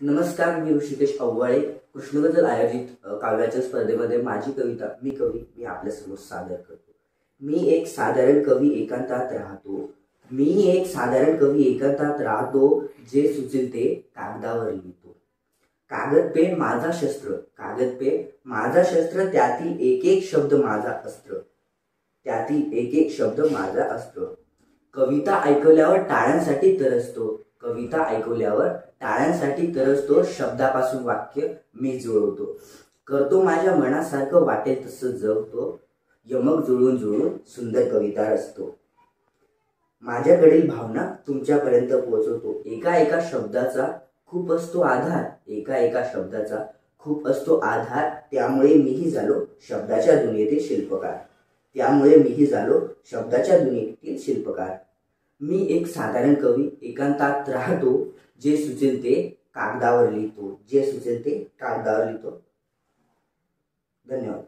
नमस्कार, मी ऋषिकेश अव्वाळे. कृष्णगजल आयोजित काव्याच्या स्पर्धेमध्ये माझी कविता मी आपल्यासमोर सादर करतो. मी एक साधारण कवी एकांतात राहतो. जे सुचेल ते कागदावर लिहितो. कागद पेन माझा शस्त्र, त्यातील एक एक शब्द माझा अस्त्र. कविता ऐकल्यावर टाळ्यांसाठी तरसतो. शब्दापासून वाक्य मी जुळवतो. करतो माझ्या मनासारखं वाटेल तसं जगतो. यमक जुळून सुंदर कविता रचतो. माझ्याकडील भावना तुमच्यापर्यंत पोहोचवतो. एका एका शब्दाचा खूप असतो आधार. त्यामुळे मीही झालो शब्दाच्या दुनियेतील शिल्पकार. मी एक साधारण कवी एकांतात राहतो. जे सुचेल ते कागदावर लिहितो. धन्यवाद.